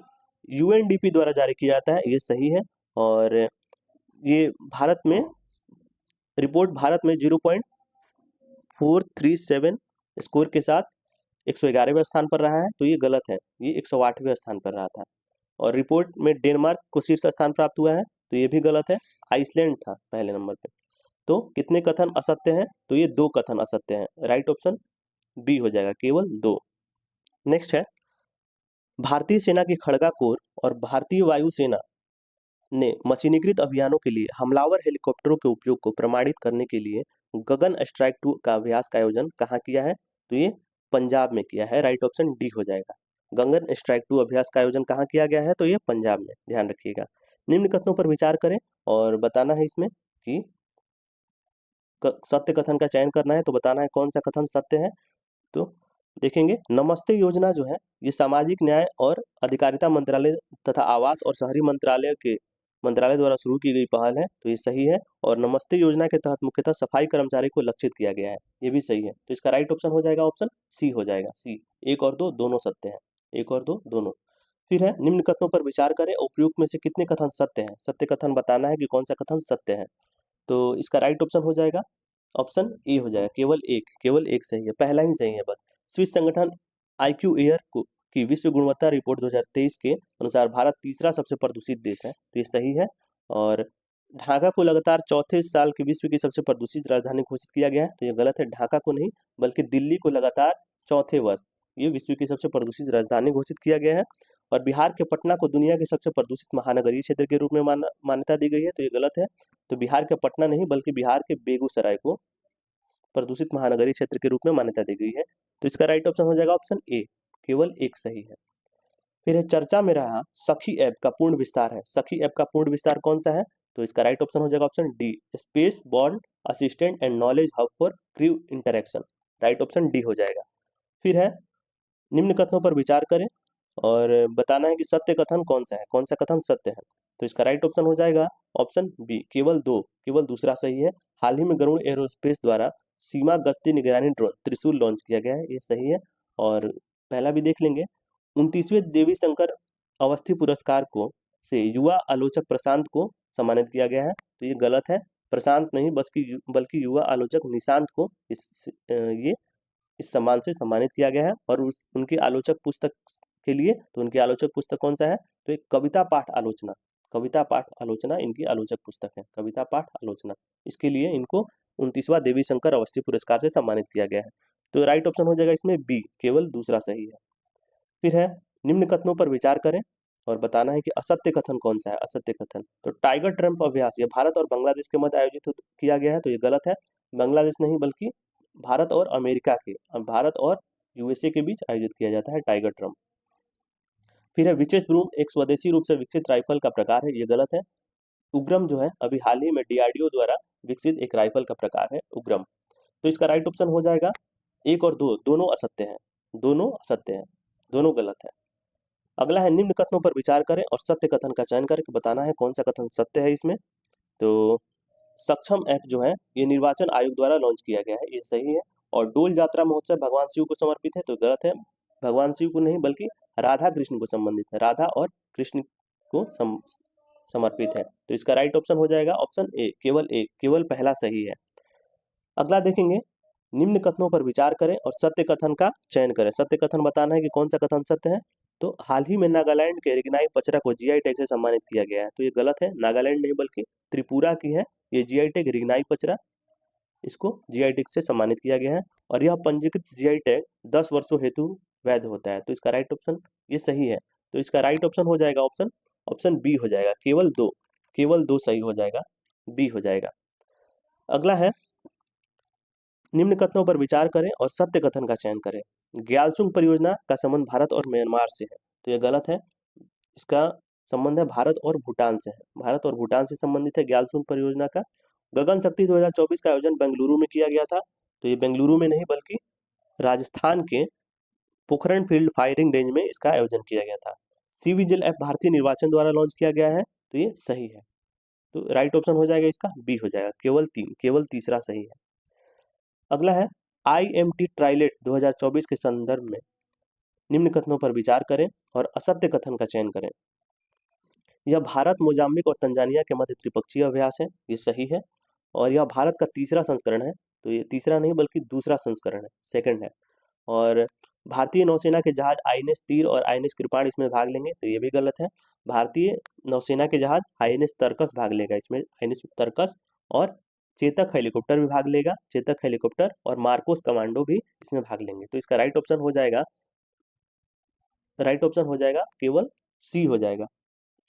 यूएनडीपी द्वारा जारी किया जाता है, ये सही है। और ये भारत में 0.437 स्कोर के साथ 111वें स्थान पर रहा है, तो ये गलत है, ये 108वें स्थान पर रहा था। और रिपोर्ट में डेनमार्क को शीर्ष स्थान प्राप्त हुआ है, तो ये भी गलत है, आइसलैंड था पहले नंबर पे। तो कितने कथन असत्य हैं, तो ये 2 कथन असत्य हैं, राइट ऑप्शन बी हो जाएगा, केवल 2। नेक्स्ट है भारतीय सेना की खड़गा कोर और भारतीय वायुसेना ने मशीनीकृत अभियानों के लिए हमलावर हेलीकॉप्टरों के उपयोग को प्रमाणित करने के लिए गगन स्ट्राइक 2 का अभ्यास का आयोजन कहाँ किया है, तो ये पंजाब में किया है, राइट ऑप्शन डी हो जाएगा। गगन स्ट्राइक 2 अभ्यास का आयोजन कहाँ किया गया है, तो ये पंजाब में, ध्यान रखिएगा। निम्न कथनों पर विचार करें और बताना है इसमें कि सत्य कथन का चयन करना है, तो बताना है कौन सा कथन सत्य है। तो देखेंगे नमस्ते योजना जो है ये सामाजिक न्याय और अधिकारिता मंत्रालय तथा आवास और शहरी मंत्रालय द्वारा शुरू की गई पहल है, तो ये सही है। और नमस्ते योजना के तहत मुख्यतः सफाई कर्मचारी को लक्षित किया गया है, ये भी सही है। तो इसका राइट ऑप्शन हो जाएगा ऑप्शन सी हो जाएगा, सी। 1 और 2 दोनों सत्य हैं, 1 और 2 दोनों। फिर है निम्न कथनों पर विचार करें, उपयुक्त में से कितने कथन सत्य हैं। सत्य कथन बताना है कि कौन सा कथन सत्य है, तो इसका राइट ऑप्शन हो जाएगा ऑप्शन ए हो जाएगा, केवल एक सही है, पहला ही सही है बस। स्विस संगठन IQ एयर की विश्व गुणवत्ता रिपोर्ट 2023 के अनुसार भारत तीसरा सबसे प्रदूषित देश है, तो ये सही है। और ढाका को लगातार चौथे साल की विश्व की सबसे प्रदूषित राजधानी घोषित किया गया है, तो ये गलत है, ढाका को नहीं बल्कि दिल्ली को लगातार चौथे वर्ष ये विश्व की सबसे प्रदूषित राजधानी घोषित किया गया है। और बिहार के पटना को दुनिया के सबसे प्रदूषित महानगरीय क्षेत्र के रूप में मान्यता दी गई है, तो ये गलत है। तो बिहार के पटना नहीं बल्कि बिहार के बेगूसराय को प्रदूषित महानगरीय क्षेत्र के रूप में मान्यता दी गई है, तो इसका राइट ऑप्शन हो जाएगा ऑप्शन ए, केवल एक सही है। फिर है चर्चा में रहा सखी ऐप का पूर्ण विस्तार है, सखी ऐप का पूर्ण विस्तार कौन सा है, तो इसका राइट ऑप्शन हो जाएगा option D, space born assistant and knowledge hub for crew interaction, right option D हो जाएगा। फिर है निम्न कथनों पर विचार करें और बताना है कि सत्य कथन कौन सा है, कौन सा कथन सत्य है, तो इसका राइट ऑप्शन हो जाएगा ऑप्शन बी, केवल दूसरा सही है। हाल ही में गरुड़ एरोस्पेस द्वारा सीमा गश्ती निगरानी ड्रोन त्रिशूल लॉन्च किया गया है, ये सही है। और पहला भी देख लेंगे 29वें देवी शंकर अवस्थी पुरस्कार को से युवा आलोचक प्रशांत को सम्मानित किया गया है, तो ये गलत है, प्रशांत नहीं बल्कि युवा आलोचक निशांत को इस सम्मान से सम्मानित किया गया है। और उनकी आलोचक पुस्तक के लिए, तो उनकी आलोचक पुस्तक कौन सा है, तो एक कविता पाठ आलोचना इनकी आलोचक पुस्तक है, कविता पाठ आलोचना, इसके लिए इनको 29वां देवी शंकर अवस्थी पुरस्कार से सम्मानित किया गया है, तो राइट ऑप्शन हो जाएगा इसमें बी, केवल दूसरा सही है। फिर है निम्न कथनों पर विचार करें और बताना है कि असत्य कथन कौन सा है। असत्य कथन, तो टाइगर ट्रम्प अभ्यास ये भारत और बांग्लादेश के मध्य आयोजित किया गया है, तो ये गलत है, बांग्लादेश नहीं बल्कि भारत और अमेरिका के, भारत और यूएसए के बीच आयोजित किया जाता है टाइगर ड्रम। फिर है विचेस ब्रूम, एक स्वदेशी रूप से विकसित राइफल का प्रकार है, ये गलत है। उग्रम जो है अभी हाल ही में डीआरडीओ द्वारा विकसित एक राइफल का प्रकार है उग्रम। तो इसका राइट ऑप्शन हो जाएगा 1 और 2, दोनों असत्य हैं, दोनों असत्य हैं, दोनों गलत है। अगला है निम्न कथनों पर विचार करें और सत्य कथन का चयन करके बताना है कौन सा कथन सत्य है इसमें। तो सक्षम ऐप जो है ये निर्वाचन आयोग द्वारा लॉन्च किया गया है, ये सही है। और डोल यात्रा महोत्सव भगवान शिव को समर्पित है, तो गलत है, भगवान शिव को नहीं बल्कि राधा कृष्ण को संबंधित है, राधा और कृष्ण को समर्पित है। तो इसका राइट ऑप्शन हो जाएगा ऑप्शन ए, केवल एक, केवल पहला सही है। अगला देखेंगे, निम्न कथनों पर विचार करें और सत्य कथन का चयन करें। सत्य कथन बताना है कि कौन सा कथन सत्य है। तो हाल ही में नागालैंड के रिगनाई पचरा को जीआई टैग से सम्मानित किया गया है, तो ये गलत है, नागालैंड नहीं बल्कि त्रिपुरा की है ये जीआई टैग रिगनाई पचरा, इसको जीआई टैग से सम्मानित किया गया है और यह पंजीकृत जीआई टैग 10 वर्षों हेतु वैध होता है। तो इसका राइट ऑप्शन ये सही है। तो इसका राइट ऑप्शन हो जाएगा ऑप्शन बी हो जाएगा, केवल दो सही हो जाएगा, बी हो जाएगा। अगला है, निम्न कथनों पर विचार करें और सत्य कथन का चयन करें। ग्यालसूंग परियोजना का संबंध भारत और म्यांमार से है, तो यह गलत है, इसका संबंध है भारत और भूटान से है, भारत और भूटान से संबंधित है ग्यालसूंग परियोजना का। गगन शक्ति 2024 का आयोजन बेंगलुरु में किया गया था, तो ये बेंगलुरु में नहीं बल्कि राजस्थान के पोखरण फील्ड फायरिंग रेंज में इसका आयोजन किया गया था। सी विजिल ऐप भारतीय निर्वाचन द्वारा लॉन्च किया गया है, तो ये सही है। तो राइट ऑप्शन हो जाएगा इसका बी हो जाएगा, केवल तीसरा सही है। अगला है, IMT ट्राइलेट 2024 के संदर्भ में निम्न कथनों पर विचार करें और असत्य कथन का चयन करें। यह भारत, मोजाम्बिक और तंजानिया के मध्य त्रिपक्षीय अभ्यास है, ये सही है। और यह भारत का तीसरा संस्करण है, तो ये तीसरा नहीं बल्कि दूसरा संस्करण है, सेकंड है। और भारतीय नौसेना के जहाज INS तीर और INS कृपाण इसमें भाग लेंगे, तो ये भी गलत है। भारतीय नौसेना के जहाज INS तर्कस भाग लेगा इसमें, INS तर्कस, और चेतक हेलीकॉप्टर भी भाग लेगा, चेतक हेलीकॉप्टर और मार्कोस कमांडो भी इसमें भाग लेंगे। तो इसका राइट ऑप्शन हो जाएगा केवल सी हो जाएगा,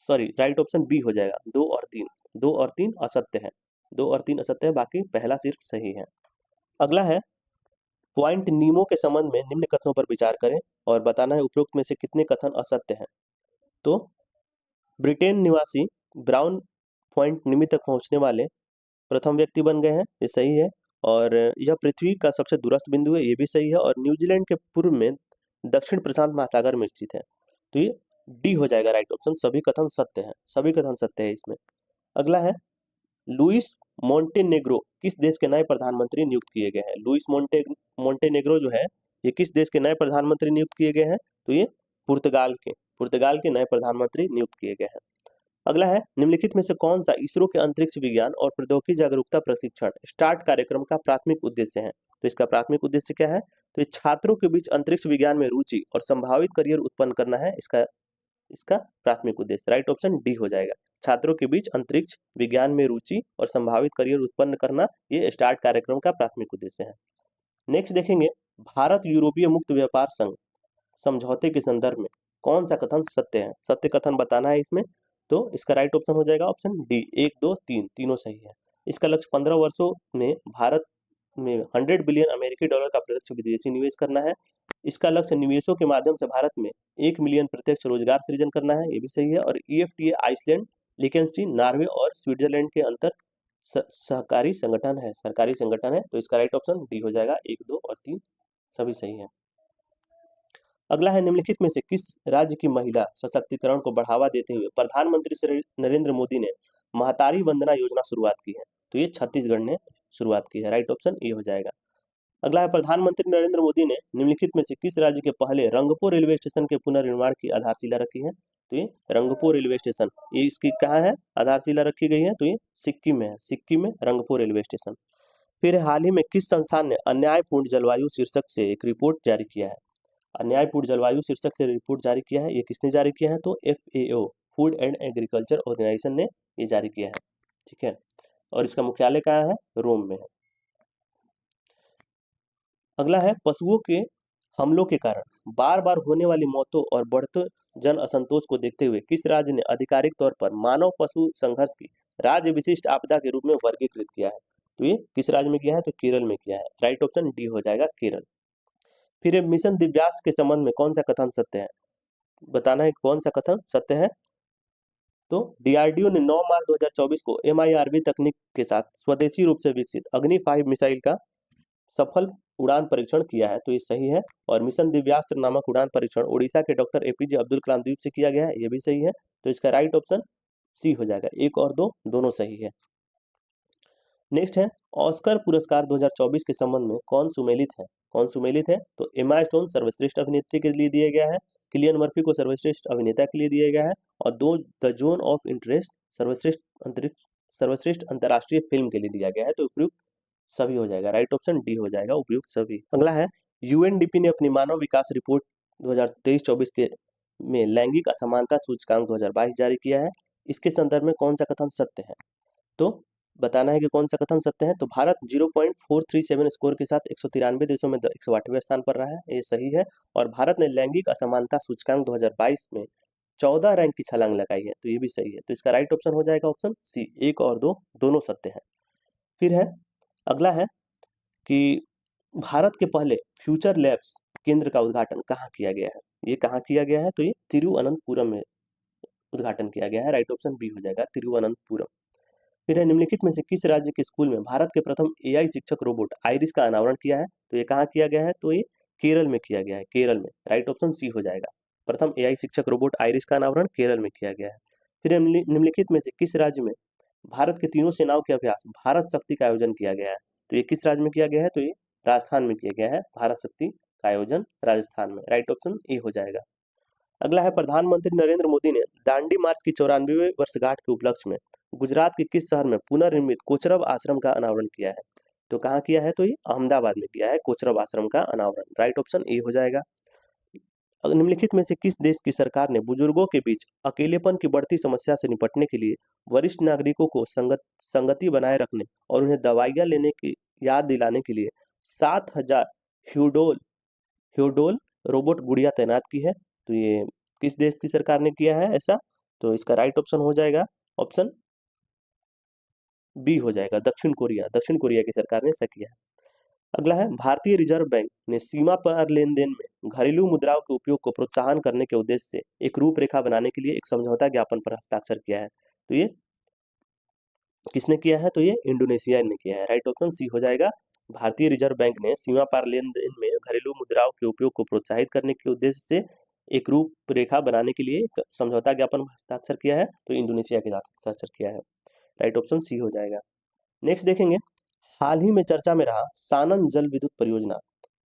सॉरी राइट ऑप्शन बी हो जाएगा, 2 और 3 असत्य है, 2 और 3 असत्य है, बाकी पहला सिर्फ सही है। अगला है, पॉइंट नीमो के संबंध में निम्न कथनों पर विचार करें और बताना है उपरोक्त में से कितने कथन असत्य हैं। तो ब्रिटेन निवासी ब्राउन पॉइंट निमी तक पहुंचने वाले प्रथम व्यक्ति बन गए हैं, ये सही है। और यह पृथ्वी का सबसे दूरस्थ बिंदु है, ये भी सही है। और न्यूजीलैंड के पूर्व में दक्षिण प्रशांत महासागर में स्थित है, तो ये डी हो जाएगा राइट ऑप्शन, सभी कथन सत्य है इसमें। अगला है, लुइस मोंटेनेग्रो किस देश के नए प्रधानमंत्री नियुक्त किए गए हैं। लुइस मोंटेनेग्रो जो है ये किस देश के नए प्रधानमंत्री नियुक्त किए गए हैं, तो ये पुर्तगाल के नए प्रधानमंत्री नियुक्त किए गए हैं। अगला है, निम्नलिखित में से कौन सा इसरो के अंतरिक्ष विज्ञान और प्रौद्योगिकी जागरूकता प्रशिक्षण स्टार्ट कार्यक्रम का प्राथमिक उद्देश्य है। तो इसका प्राथमिक उद्देश्य क्या है, तो ये छात्रों के बीच अंतरिक्ष विज्ञान में रुचि और संभावित करियर उत्पन्न करना है, इसका प्राथमिक उद्देश्य। राइट ऑप्शन डी हो जाएगा, छात्रों के बीच अंतरिक्ष विज्ञान में रुचि और संभावित करियर उत्पन्न करना, ये स्टार्ट कार्यक्रम का प्राथमिक उद्देश्य है। नेक्स्ट देखेंगे, भारत यूरोपीय मुक्त व्यापार संघ समझौते के संदर्भ में कौन सा कथन सत्य है। सत्य कथन बताना है इसमें, तो इसका राइट ऑप्शन हो जाएगा ऑप्शन डी, 1, 2, 3 तीनों सही है। इसका लक्ष्य 15 वर्षों में भारत में 100 बिलियन अमेरिकी डॉलर का प्रत्यक्ष विदेशी निवेश करना है। इसका लक्ष्य निवेशों के माध्यम से भारत में 1 मिलियन प्रत्यक्ष रोजगार सृजन करना है, ये भी सही है। और EFTA आइसलैंड, लिechtenstein, नॉर्वे और स्विट्जरलैंड के अंतर सरकारी संगठन है, तो इसका राइट ऑप्शन डी हो जाएगा, 1, 2 और 3 सभी सही है। अगला है, निम्नलिखित में से किस राज्य की महिला सशक्तिकरण को बढ़ावा देते हुए प्रधानमंत्री श्री नरेंद्र मोदी ने महतारी वंदना योजना शुरुआत की है। तो ये छत्तीसगढ़ ने शुरुआत की है, राइट ऑप्शन ए हो जाएगा। अगला है, प्रधानमंत्री नरेंद्र मोदी ने निम्नलिखित में से किस राज्य के पहले रंगपुर रेलवे स्टेशन के पुनर्निर्माण की आधारशिला रखी है। तो ये रंगपुर रेलवे स्टेशन, ये इसकी कहाँ है आधारशिला रखी गई है, तो ये सिक्किम में है, सिक्किम में रंगपुर रेलवे स्टेशन। फिर हाल ही में किस संस्थान ने अन्यायपूर्ण जलवायु शीर्षक से एक रिपोर्ट जारी किया है। अन्यायपूर्ण जलवायु शीर्षक से रिपोर्ट जारी किया है, ये किसने जारी किया है, तो FAO food and agriculture organisation ने ये जारी किया है, ठीक है। और इसका मुख्यालय कहाँ है, रोम में है। अगला है, पशुओं के हमलों के कारण बार बार होने वाली मौतों और बढ़ते जन असंतोष को देखते हुए किस राज्य ने आधिकारिक तौर पर मानव पशु संघर्ष की राज्य विशिष्ट आपदा के रूप में वर्गीकृत किया है। तो ये किस राज्य में किया है, तो केरल में किया है। राइट ऑप्शन डी हो जाएगा, केरल। फिर ये मिशन दिव्यास के संबंध में कौन सा कथन सत्य है, बताना है कौन सा कथन सत्य है। तो डीआरडीओ ने 9 मार्च 2024 को एमआईआरवी तकनीक के साथ स्वदेशी रूप से विकसित अग्नि 5 मिसाइल का सफल उड़ान परीक्षण किया है, तो ये सही है। और मिशन दिव्यास्त्र नामक उड़ान परीक्षण उड़ीसा के डॉक्टर एपीजे अब्दुल कलाम द्वीप से किया गया है, ये भी सही है। तो इसका राइट ऑप्शन सी हो जाएगा, 1 और 2 दोनों सही है। नेक्स्ट है ऑस्कर पुरस्कार 2024 के संबंध में कौन सुमेलित है, कौन सुमेलित है, तो एमा स्टोन सर्वश्रेष्ठ अभिनेत्री के लिए दिया गया है, किलियन मर्फी को सर्वश्रेष्ठ अभिनेता के लिए दिया गया है, और दो द जोन ऑफ इंटरेस्ट सर्वश्रेष्ठ अंतर्राष्ट्रीय फिल्म के लिए दिया गया है। तो उपयुक्त सभी हो जाएगा, राइट ऑप्शन डी हो जाएगा, उपयुक्त सभी। अगला है यूएनडीपी ने अपनी मानव विकास रिपोर्ट 2023-24 के में लैंगिक असमानता सूचकांक 2022 जारी किया है, इसके संदर्भ में कौन सा कथन सत्य है, तो बताना है कि कौन सा कथन सत्य है। तो भारत 0.437 स्कोर के साथ 193 देशों में 108वें स्थान पर रहा है, ये सही है। और भारत ने लैंगिक असमानता सूचकांक 2022 में 14 रैंक की छलांग लगाई है, तो ये भी सही है। तो इसका राइट ऑप्शन हो जाएगा ऑप्शन सी, 1 और 2 दोनों सत्य है। फिर है अगला है कि भारत के पहले फ्यूचर लैब्स केंद्र का उद्घाटन कहाँ किया गया है, ये कहाँ किया गया है, तो ये तिरुवनंतपुरम में उद्घाटन किया गया है, राइट ऑप्शन बी हो जाएगा, तिरुवनंतपुरम। फिर है निम्नलिखित में से किस राज्य के स्कूल में भारत के प्रथम एआई शिक्षक रोबोट आइरिस का अनावरण किया है, तो ये कहाँ किया गया है, तो ये केरल में किया गया है, केरल में, राइट ऑप्शन सी हो जाएगा। प्रथम एआई शिक्षक रोबोट आइरिस का अनावरण केरल में किया गया है। फिर निम्नलिखित में से किस राज्य में भारत के तीनों सेनाओं के अभ्यास भारत शक्ति का आयोजन किया गया है, तो ये किस राज्य में किया गया है, तो ये राजस्थान में किया गया है, भारत शक्ति का आयोजन राजस्थान में, राइट ऑप्शन ए हो जाएगा। अगला है प्रधानमंत्री नरेंद्र मोदी ने दांडी मार्च की 94वें वर्षगांठ के उपलक्ष्य में गुजरात के किस शहर में पुनर्निर्मित कोचरब आश्रम का अनावरण किया है, तो कहाँ किया है, तो ये अहमदाबाद में किया है कोचरब आश्रम का अनावरण, राइट ऑप्शन ए हो जाएगा। निम्नलिखित में से किस देश की सरकार ने बुजुर्गों के बीच अकेलेपन की बढ़ती समस्या से निपटने के लिए वरिष्ठ नागरिकों को संगति बनाए रखने और उन्हें दवाइयां लेने की याद दिलाने के लिए 7000 ह्यूडोल ह्यूडोल रोबोट गुड़िया तैनात की है, तो ये किस देश की सरकार ने किया है ऐसा, तो इसका राइट ऑप्शन हो जाएगा ऑप्शन बी हो जाएगा, दक्षिण कोरिया, दक्षिण कोरिया की सरकार ने ऐसा किया है। अगला है भारतीय रिजर्व बैंक ने सीमा पार लेन देन में घरेलू मुद्राओं के उपयोग को प्रोत्साहन करने के उद्देश्य से एक रूपरेखा बनाने के लिए एक समझौता ज्ञापन पर हस्ताक्षर किया है, तो ये किसने किया है, तो ये इंडोनेशिया ने किया है, राइट ऑप्शन सी हो जाएगा। भारतीय रिजर्व बैंक ने सीमा पार लेन देन में घरेलू मुद्राओं के उपयोग को प्रोत्साहित करने के उद्देश्य से एक रूपरेखा बनाने के लिए एक समझौता ज्ञापन हस्ताक्षर किया है, तो इंडोनेशिया के साथ हस्ताक्षर किया है, राइट ऑप्शन सी हो जाएगा। नेक्स्ट देखेंगे हाल ही में चर्चा में रहा सानन जल विद्युत परियोजना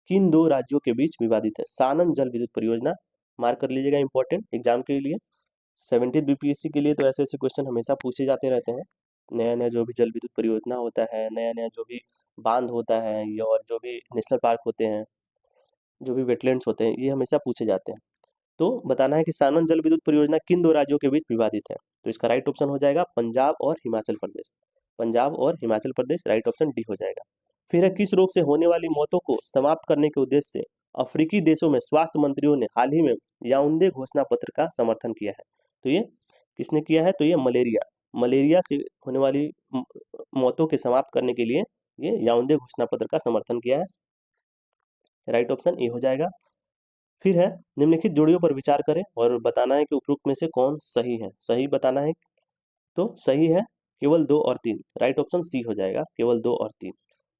किन दो राज्यों के बीच विवादित है, सानन जल विद्युत परियोजना मार्क कर लीजिएगा, इंपॉर्टेंट एग्जाम के लिए 70 बीपीएससी के लिए तो ऐसे ऐसे क्वेश्चन हमेशा पूछे जाते रहते हैं। नया नया जो भी जल विद्युत परियोजना होता है, नया नया जो भी बांध होता है या और जो भी नेशनल पार्क होते हैं, जो भी वेटलैंड्स होते हैं, ये हमेशा पूछे जाते हैं। तो बताना है कि सानन जल विद्युत परियोजना किन दो राज्यों के बीच विवादित है, तो इसका राइट ऑप्शन हो जाएगा पंजाब और हिमाचल प्रदेश, पंजाब और Himachal Pradesh, right option D हो जाएगा। फिर है किस रोग से होने वाली मौतों को समाप्त करने के उद्देश्य से अफ्रीकी देशों में स्वास्थ्य मंत्रियों ने हाल ही में याओंदे घोषणा पत्र का समर्थन किया है, तो ये किसने किया है, तो ये मलेरिया, मलेरिया से होने वाली मौतों के समाप्त करने के लिए ये याओंदे घोषणा पत्र का समर्थन किया है, राइट ऑप्शन ए हो जाएगा। फिर है निम्नलिखित जोड़ियों पर विचार करें और बताना है कि उपरोक्त में से कौन सही है, सही बताना है, तो सही है केवल 2 और 3, राइट ऑप्शन सी हो जाएगा, केवल 2 और 3।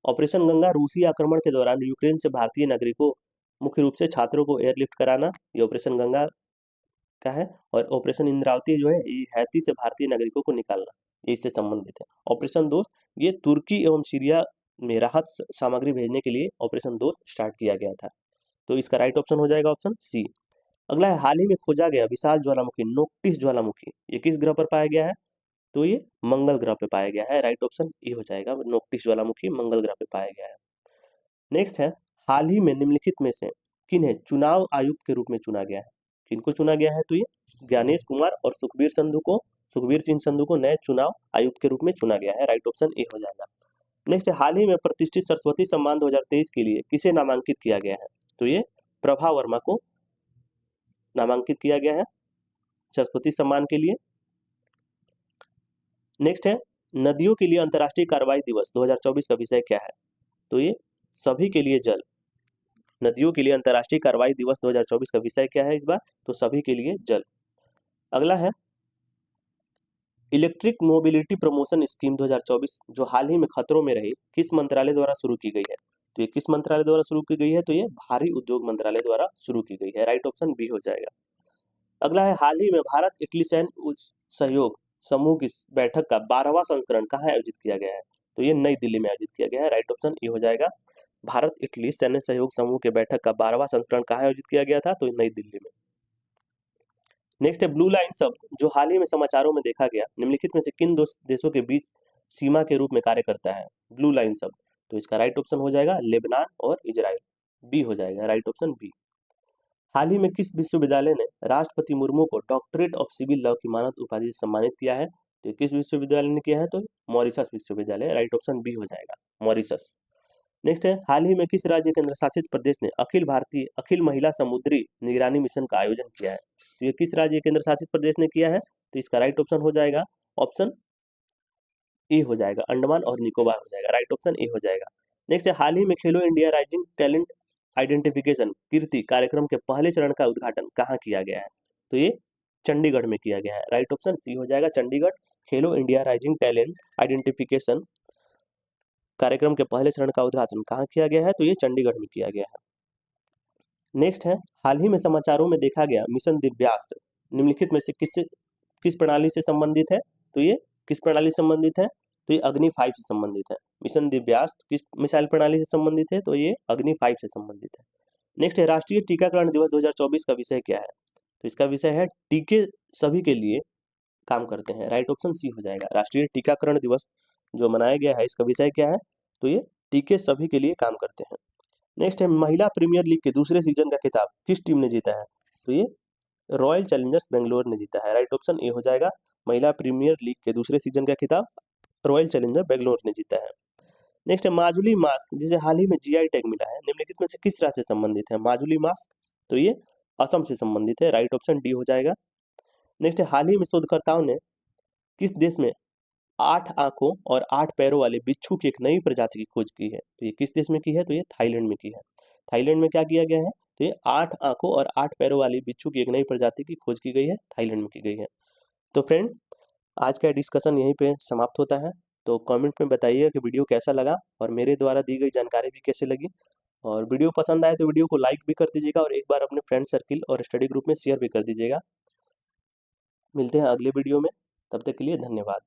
ऑपरेशन गंगा रूसी आक्रमण के दौरान यूक्रेन से भारतीय नागरिकों मुख्य रूप से छात्रों को एयरलिफ्ट कराना, ये ऑपरेशन गंगा का है। और ऑपरेशन इंद्रावती जो है ये हैती से भारतीय नागरिकों को निकालना, ये इससे संबंधित है। ऑपरेशन दोस्त ये तुर्की एवं सीरिया में राहत सामग्री भेजने के लिए ऑपरेशन दोस्त स्टार्ट किया गया था, तो इसका राइट ऑप्शन हो जाएगा ऑप्शन सी। अगला है हाल ही में खोजा गया विशाल ज्वालामुखी नोक्टिस ज्वालामुखी ये किस ग्रह पर पाया गया है, तो ये मंगल ग्रह पे पाया गया है, राइट ऑप्शन ए हो जाएगा, नोक्टिस ज्वालामुखी मंगल ग्रह पे पाया गया है। नेक्स्ट है हाल ही में निम्नलिखित में से किन्हें चुनाव आयुक्त के रूप में चुना गया है, किनको चुना गया है, तो ये ज्ञानेश कुमार और सुखबीर सिंह संधू को नए चुनाव आयुक्त के रूप में चुना गया है, राइट ऑप्शन ए हो जाएगा। नेक्स्ट हाल ही में प्रतिष्ठित सरस्वती सम्मान 2023 के लिए किसे नामांकित किया गया है, तो ये प्रभा वर्मा को नामांकित किया गया है सरस्वती सम्मान के लिए। नेक्स्ट है नदियों के लिए अंतर्राष्ट्रीय कार्रवाई दिवस 2024 का विषय क्या है? तो ये सभी के लिए जल। नदियों के लिए अंतर्राष्ट्रीय कार्रवाई दिवस 2024 का विषय क्या है इस बार? तो सभी के लिए जल। अगला है इलेक्ट्रिक मोबिलिटी प्रमोशन स्कीम 2024 जो हाल ही में खतरों में रही, किस मंत्रालय द्वारा शुरू की गई है? तो ये किस मंत्रालय द्वारा शुरू की गई है? तो ये भारी उद्योग मंत्रालय द्वारा शुरू की गई है। राइट ऑप्शन बी हो जाएगा। अगला है हाल ही में भारत इटली सैन्य सहयोग समूह की बैठक का 12वां संस्करण कहाँ आयोजित किया गया है? तो ये नई दिल्ली में आयोजित किया गया है। राइट ऑप्शन ए हो जाएगा। भारत इटली सैन्य सहयोग समूह के बैठक का 12वां संस्करण कहाँ आयोजित किया गया था? तो नई दिल्ली में। नेक्स्ट है ब्लू लाइन शब्द जो हाल ही में समाचारों में देखा गया, निम्नलिखित में से किन दो देशों के बीच सीमा के रूप में कार्य करता है? ब्लू लाइन शब्द, तो इसका राइट ऑप्शन हो जाएगा लेबनान और इजराइल। बी हो जाएगा राइट ऑप्शन बी। हाल ही में किस विश्वविद्यालय ने राष्ट्रपति मुर्मू को डॉक्टरेट ऑफ सिविल लॉ की मानद उपाधि से सम्मानित किया है? तो किस विश्वविद्यालय ने किया है? तो मॉरिशस विश्वविद्यालय। राइट ऑप्शन बी हो जाएगा मॉरिशस। नेक्स्ट है हाल ही में किस राज्य केंद्र शासित प्रदेश ने अखिल महिला समुद्री निगरानी मिशन का आयोजन किया है? तो ये किस राज्य केंद्र शासित प्रदेश ने किया है? तो इसका राइट ऑप्शन हो जाएगा ऑप्शन ए हो जाएगा, अंडमान और निकोबार हो जाएगा। राइट ऑप्शन ए हो जाएगा। नेक्स्ट है हाल ही में खेलो इंडिया राइजिंग टैलेंट आइडेंटिफिकेशन कीर्ति कार्यक्रम के पहले चरण का उद्घाटन कहाँ किया गया है? तो ये चंडीगढ़ में किया गया है। राइट ऑप्शन सी हो जाएगा चंडीगढ़। खेलो इंडिया राइजिंग टैलेंट आइडेंटिफिकेशन कार्यक्रम के पहले चरण का उद्घाटन कहाँ किया गया है? तो ये चंडीगढ़ में किया गया है। नेक्स्ट है हाल ही में समाचारों में देखा गया मिशन दिव्यास्त्र निम्नलिखित में से किस प्रणाली से संबंधित है? तो ये किस प्रणाली से संबंधित है? तो ये अग्नि 5 से संबंधित है। मिशन दिव्यास्त्र किस मिसाइल प्रणाली से संबंधित है? तो ये अग्नि 5 से संबंधित है। नेक्स्ट है राष्ट्रीय टीकाकरण दिवस 2024 का विषय क्या है? तो इसका विषय है टीके सभी के लिए काम करते हैं। राइट ऑप्शन सी हो जाएगा। राष्ट्रीय टीकाकरण दिवस जो मनाया गया है इसका विषय क्या है? तो ये टीके सभी के लिए काम करते हैं। नेक्स्ट है महिला प्रीमियर लीग के दूसरे सीजन का खिताब किस टीम ने जीता है? तो ये रॉयल चैलेंजर्स बेंगलोर ने जीता है। राइट ऑप्शन ए हो जाएगा। महिला प्रीमियर लीग के दूसरे सीजन का खिताब रॉयल चैलेंजर बेंगलोर ने जीता है। नेक्स्ट है माजुली मास्क जिसे हाल ही में जीआई टैग मिला है, निम्नलिखित में से किस राज्य से संबंधित है? माजुली मास्क, तो ये असम से संबंधित है। राइट ऑप्शन डी हो जाएगा। नेक्स्ट है हाल ही में शोधकर्ताओं ने किस देश में 8 आंखों और 8 पैरों वाले बिच्छू की एक नई प्रजाति की खोज की है? तो ये किस देश में की है? तो ये थाईलैंड में की है। थाईलैंड में क्या किया गया है? तो ये 8 आंखों और 8 पैरों वाली बिच्छू की एक नई प्रजाति की खोज की गई है, थाईलैंड में की गई है। तो फ्रेंड आज का डिस्कशन यहीं पे समाप्त होता है। तो कमेंट में बताइए कि वीडियो कैसा लगा और मेरे द्वारा दी गई जानकारी भी कैसे लगी। और वीडियो पसंद आए तो वीडियो को लाइक भी कर दीजिएगा और एक बार अपने फ्रेंड सर्किल और स्टडी ग्रुप में शेयर भी कर दीजिएगा। मिलते हैं अगले वीडियो में, तब तक के लिए धन्यवाद।